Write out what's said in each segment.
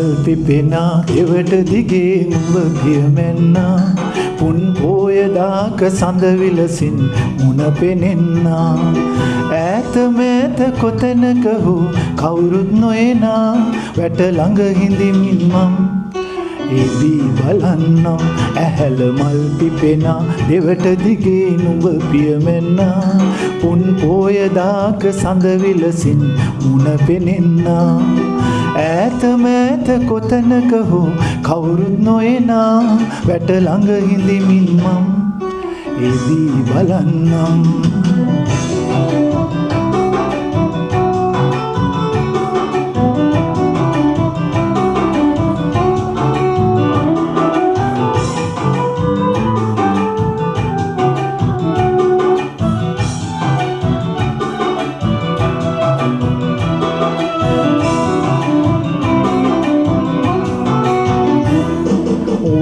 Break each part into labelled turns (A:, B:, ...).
A: මල් පිපෙනා එවට දිගේ නුඹ පියමැන්නා පුන් පෝයදාක සඳ විලසින් මුණ පෙනෙන්නා ඈත මෑත කොතැනක හෝ කවුරුත් නොයනා වැට ළඟ හිඳිමින් මම එබී බලන්නම් ඇහැල මල් පිපෙනා දෙවට දිගේ නුඹ පියමැන්නා පුන් පෝයදාක සඳ විලසින් මුණ පෙනෙන්නා ඈත මෑත කොතැනක හෝ කවුරුත් නොයනා වැට ළඟ හිඳිමින් මම එබී බලන්නම්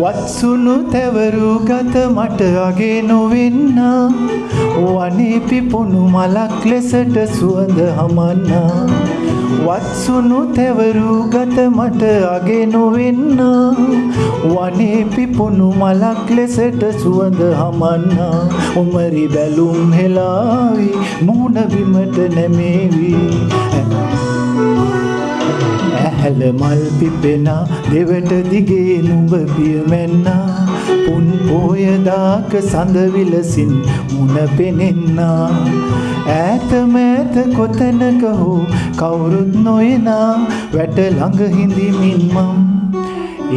A: වත්සුණු තැවරු ගත මට අගේ නොවෙන්නා වනේ පිපුණු මලක් ලෙසට සුවඳ හමන්නා වත්සුණු තැවරු ගත මට අගේ නොවෙන්නා වනේ පිපුණු මලක් ලෙසට සුවඳ හමන්නා උමරි බැලුම් හෙලාවි මුහුණ බිමට නැමේවි ඇහැල මල් පිපෙනා දෙවට දිගේ නුඹ පියමැන්නා පුන් පෝයදාක සඳ විලසින් මුණ පෙනෙන්නා ඈත මෑත කොතැනක හෝ කවුරුත් නොයනා වැට ළඟ හිඳිමින් මම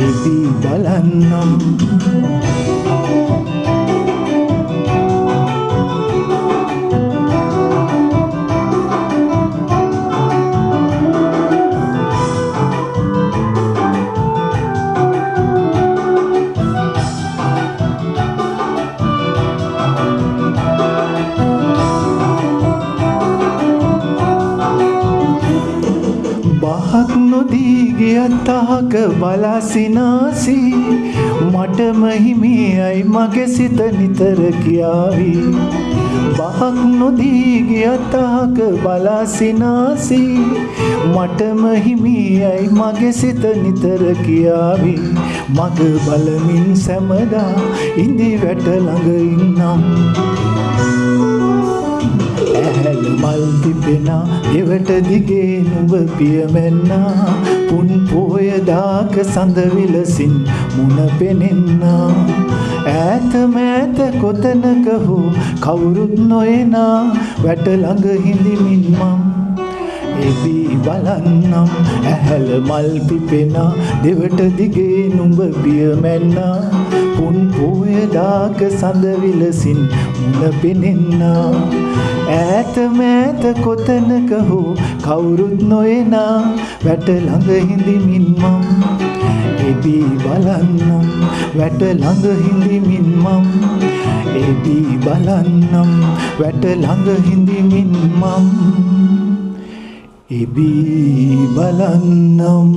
A: එබී බලන්නම් බහක් නොදී ගියත් අහක බලා සිනාසී මටම හිමියයි මගේ සිත නිතර කියාවි බහක් නොදී ගියත් අහක බලා සිනාසී මටම හිමියයි මගේ සිත නිතර කියාවි මග බලමින් සැමදා ඉඳි වැට ළඟ ඉන්නම් ඇහැල මල් පිපෙනා එවට දිගේ නුඹ පියමැන්නා පුන් පෝයදාක සඳ විලසින් මුණ පෙනෙන්නා ඈත මෑත කොතැනක හෝ කවුරුත් නොයනා වැට ළඟ හිඳිමින් මම එබී බලන්නම් ඇහැල මල් පිපෙනා දෙවට දිගේ නුඹ පියමැන්නා පුන් පෝයදාක සඳ විලසින් මුණ පෙනෙන්නා ඈත මෑත කොතැනක හෝ කවුරුත් නොයනා වැට ළඟ හිඳිමින් මම එබී බලන්නම් වැට ළඟ හිඳිමින් මම එබී බලන්නම් වැට ළඟ හිඳිමින් මම එබී බලන්නම්